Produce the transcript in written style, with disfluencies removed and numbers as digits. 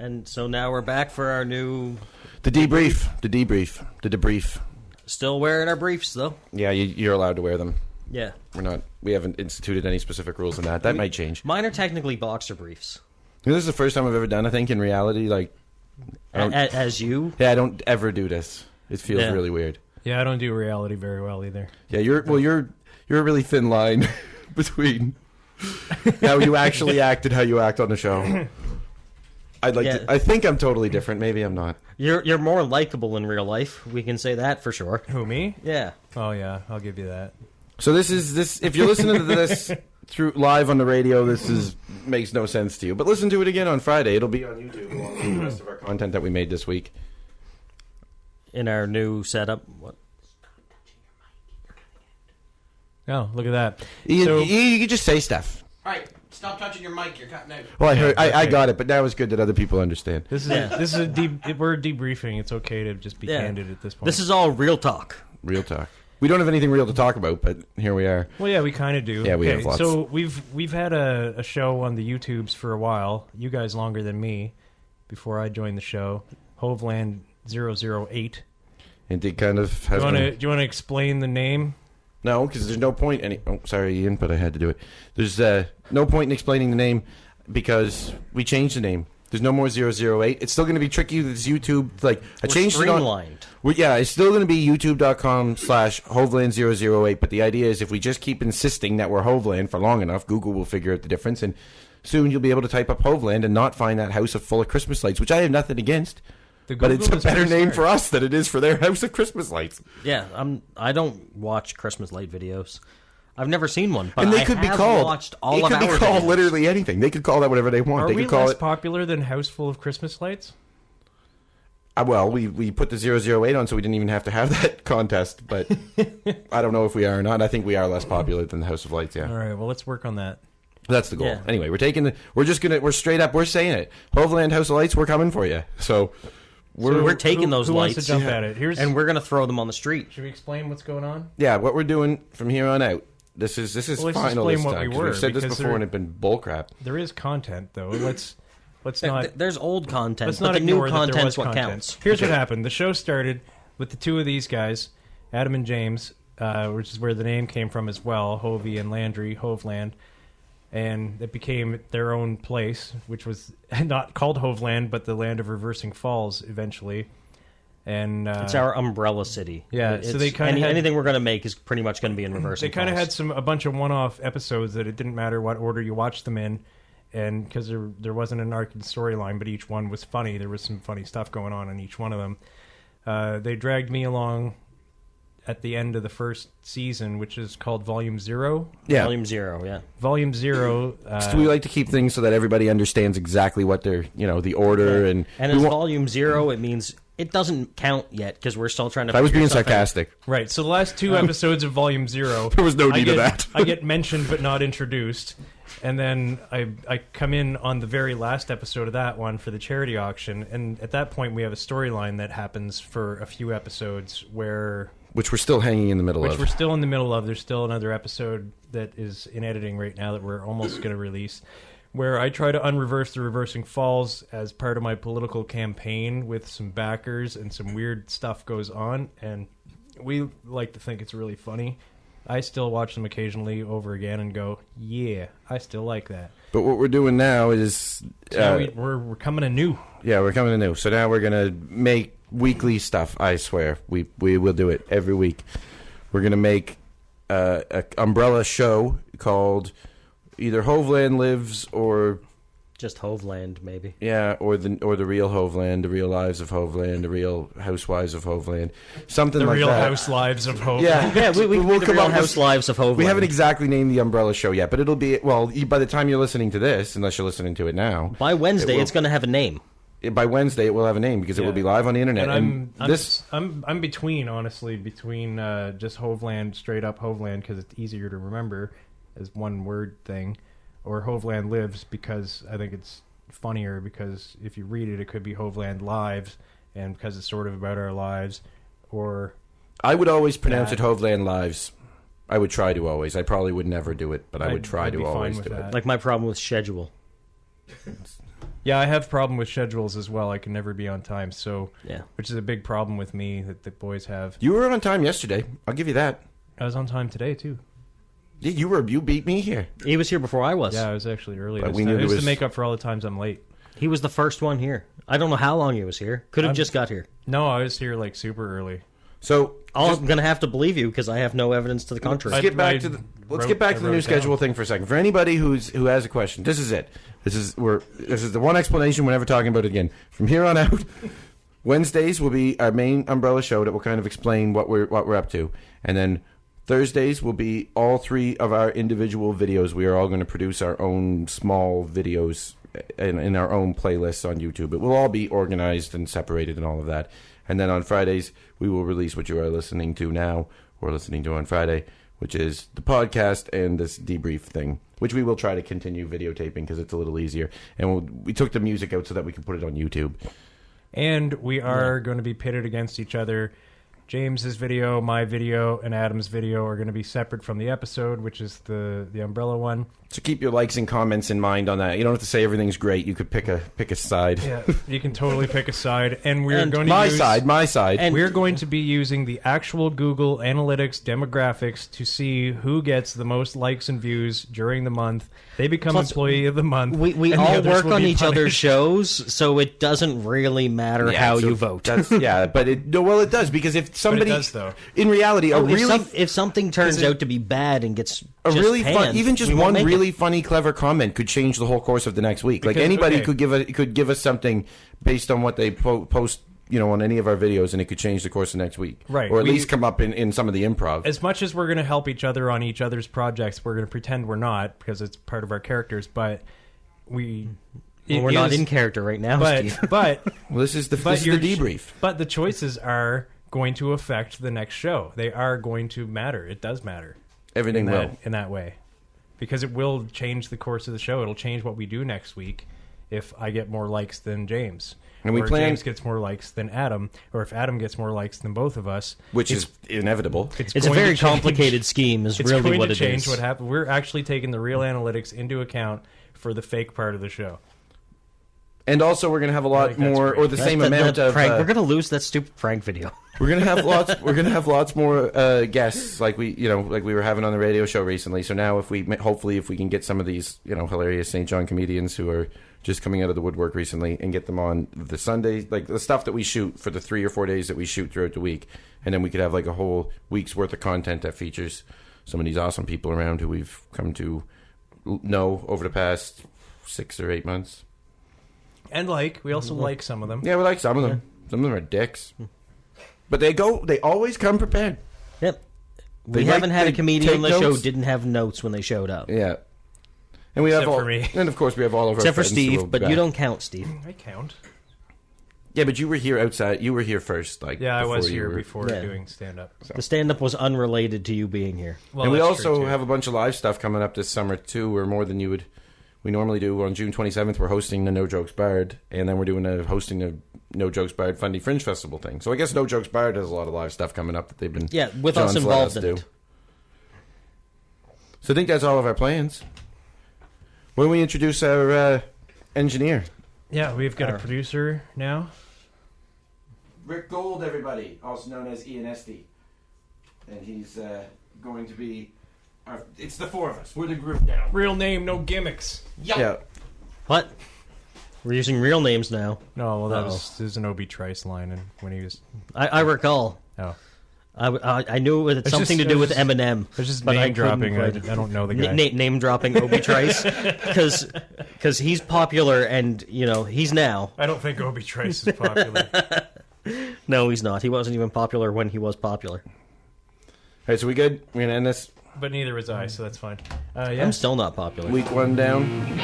And so now we're back for our new... The debrief. Still wearing our briefs, though. Yeah, you're allowed to wear them. Yeah. We haven't instituted any specific rules on that. That might change. Mine are technically boxer briefs. This is the first time I've ever done, I think, in reality, like... As you? Yeah, I don't ever do this. It feels really weird. Yeah, I don't do reality very well either. Yeah, you're a really thin line between how you actually act and how you act on the show. I think I'm totally different. Maybe I'm not. You're more likable in real life. We can say that for sure. Who, me? Yeah. Oh yeah, I'll give you that. So this. If you're listening to this through live on the radio, makes no sense to you. But listen to it again on Friday. It'll be on YouTube along with the rest of our content that we made this week. In our new setup. What? Oh, look at that. You can just say stuff. All right, stop touching your mic. You're cutting out. Well, I heard. I got it, but now it's good that other people understand. This is we're debriefing. It's okay to just be candid at this point. This is all real talk. Real talk. We don't have anything real to talk about, but here we are. Well, yeah, we kind of do. Yeah, we have lots. So we've had a show on the YouTubes for a while. You guys longer than me. Before I joined the show, HoveLand 008. And they kind of have. Do you want to explain the name? No, because there's no point. Sorry, Ian, but I had to do it. There's no point in explaining the name because we changed the name. There's no more 008. It's still going to be tricky with this YouTube. Like I changed streamlined. It on. Yeah, it's still going to be youtube.com/HoveLand008. But the idea is if we just keep insisting that we're HoveLand for long enough, Google will figure out the difference, and soon you'll be able to type up HoveLand and not find that house full of Christmas lights, which I have nothing against. But it's a better name for us than it is for their house of Christmas lights. Yeah, I don't watch Christmas light videos. I've never seen one, but and they could be called. Watched all it of could be called videos. Literally anything. They could call that whatever they want. Are they we could call less it popular than House Full of Christmas Lights? Well, we put the 008 on, so we didn't even have to have that contest. But I don't know if we are or not. I think we are less popular than the House of Lights. Yeah. All right. Well, let's work on that. That's the goal. Yeah. Anyway, we're straight up. We're saying it. HoveLand House of Lights. We're coming for you. So. We're taking those who lights wants to jump at it? and we're going to throw them on the street. Should we explain what's going on? Yeah, what we're doing from here on out. This is let's final explain this what time. we were, We've said this before and it's been bullcrap. There is content, though. Let's not. There's old content, Let's but not the new ignore that there content's was what content. counts. Here's what happened. The show started with the two of these guys, Adam and James, which is where the name came from as well, Hovey and Landry, HoveLand. And it became their own place, which was not called HoveLand, but the Land of Reversing Falls eventually. And it's our umbrella city. Yeah, so they kind of anything we're going to make is pretty much going to be in Reversing They kind of Falls. had a bunch of one-off episodes that it didn't matter what order you watched them in, and because there wasn't an arc and storyline, but each one was funny. There was some funny stuff going on in each one of them. They dragged me along at the end of the first season, which is called Volume 0. Yeah. Volume 0, yeah. Volume 0. So we like to keep things so that everybody understands exactly what they're, the order. And as Volume 0, it means it doesn't count yet because we're still trying to. I was being stuff sarcastic. Right. So the last two episodes of Volume 0. There was no need of that. I get mentioned but not introduced. And then I come in on the very last episode of that one for the charity auction. And at that point, we have a storyline that happens for a few episodes which we're still hanging in the middle of. Which we're still in the middle of. There's still another episode that is in editing right now that we're almost going to release, where I try to unreverse the Reversing Falls as part of my political campaign with some backers, and some weird stuff goes on, and we like to think it's really funny. I still watch them occasionally over again and go, yeah, I still like that. But what we're doing now is... we're coming anew. Yeah, we're coming anew. So now we're going to make weekly stuff, I swear. We will do it every week. We're going to make an umbrella show called either HoveLand Lives or... Just HoveLand, maybe. Yeah, or the real HoveLand, the real lives of HoveLand, the real housewives of HoveLand, something like that. The real house lives of HoveLand. Yeah, we'll come on House Lives of HoveLand. We haven't exactly named the umbrella show yet, but it'll be, by the time you're listening to this, unless you're listening to it now. By Wednesday, it's going to have a name. By Wednesday, it will have a name because it will be live on the internet. And I'm between just HoveLand, straight up HoveLand, because it's easier to remember as one word thing, or HoveLand Lives because I think it's funnier, because if you read it, it could be HoveLand Lives, and because it's sort of about our lives, or... I would always pronounce it HoveLand Lives. I would try to always. I probably would never do it, but I would try to always do it. Like my problem with schedule. Yeah, I have problem with schedules as well. I can never be on time, so Yeah. which is a big problem with me that the boys have. You were on time yesterday. I'll give you that. I was on time today too. Yeah, you beat me here. He was here before I was. Yeah, I was actually early. But This we time. knew It was there to was- make up for all the times I'm late. He was the first one here. I don't know how long he was here. Could have just got here. No, I was here like super early. So I'm going to have to believe you because I have no evidence to the contrary. let's get back to the wrote new it schedule down. thing for a second. For anybody who has a question, this is it. This is the one explanation. We're never talking about it again. From here on out, Wednesdays will be our main umbrella show that will kind of explain what we're up to, and then Thursdays will be all three of our individual videos. We are all going to produce our own small videos in our own playlists on YouTube. It will all be organized and separated and all of that. And then on Fridays, we will release what you are listening to now or listening to on Friday, which is the podcast and this debrief thing, which we will try to continue videotaping because it's a little easier. And we took the music out so that we can put it on YouTube. And we are going to be pitted against each other. James's video, my video, and Adam's video are going to be separate from the episode, which is the umbrella one. So keep your likes and comments in mind on that. You don't have to say everything's great. You could pick a side. Yeah, you can totally pick a side, and we're going to My use, side. And- we're going to be using the actual Google Analytics demographics to see who gets the most likes and views during the month. They become Plus, employee of the month. We and the all others work will on be each other's punished. shows, so it doesn't really matter how so you vote. But it does because if somebody does, though. in reality If something turns out to be bad and gets a just really fun, panned, even just we won't one make really it. funny, clever comment could change the whole course of the next week. Like Because- anybody okay. could give us something based on what they post, on any of our videos, and it could change the course of next week, Right. Or at We- least come up in some of the improv. As much as we're going to help each other on each other's projects, we're going to pretend we're not because it's part of our characters. But Well, we're not in character right now, Steve. But Well, this is the your debrief. But the choices are going to affect the next show. They are going to matter. It does matter. Everything in will. that, in that way, because it will change the course of the show. It'll change what we do next week if I get more likes than James. And we or plan- James gets more likes than Adam, or if Adam gets more likes than both of us, Which is inevitable. It's a going very to change- complicated scheme, is It's really going what to it change is. what happened. We're actually taking the real analytics into account for the fake part of the show. And also, we're going to have a lot think that's more, great. or the same That amount of. prank. We're going to lose that stupid prank video. We're gonna have lots. We're gonna have lots more guests, like we were having on the radio show recently. So now, if we can get some of these, hilarious St. John comedians who are just coming out of the woodwork recently, and get them on the Sunday, like the stuff that we shoot for the 3 or 4 days that we shoot throughout the week, and then we could have like a whole week's worth of content that features some of these awesome people around who we've come to know over the past 6 or 8 months. And we also like some of them. Yeah, we like some of them. Some of them are dicks, but they always come prepared. Yep. They We haven't had a they comedian take on the show notes. didn't have notes when they showed up. Yeah. And we have Except all, for me. and of course we have all of our Except for friends who will Steve, but be you back. don't count, Steve. I count. Yeah, but you were here outside. You were here first. Yeah, I was before you here were- before Yeah. doing stand-up. The stand-up was unrelated to you being here. Well, and we that's true, also too. have a bunch of live stuff coming up this summer too, or more than we normally do. On June 27th, we're hosting the No Jokes Barred, and then we're hosting the No Jokes Barred Fundy Fringe Festival thing. So I guess No Jokes Barred has a lot of live stuff coming up that they've been With us John's let involved in do. it. So I think that's all of our plans. When we introduce our engineer, Yeah, we've got a producer now. Rick Gold, everybody, also known as Ian Esty, and he's going to be. It's the four of us. We're the group now. Real name, no gimmicks. Yeah. What? We're using real names now. No, well, that Uh-oh. was this is an Obi Trice line, and when he was I recall. oh, I knew it had It's something just- to do with it's just- Eminem. it's just but I name couldn't dropping. quite- I don't know the guy. Name dropping Obi Trice because he's popular and he's now. I don't think Obi Trice is popular. No, he's not. He wasn't even popular when he was popular. All right, so we good? We're gonna end this But neither was I, so that's fine. Yeah. I'm still not popular. week one down.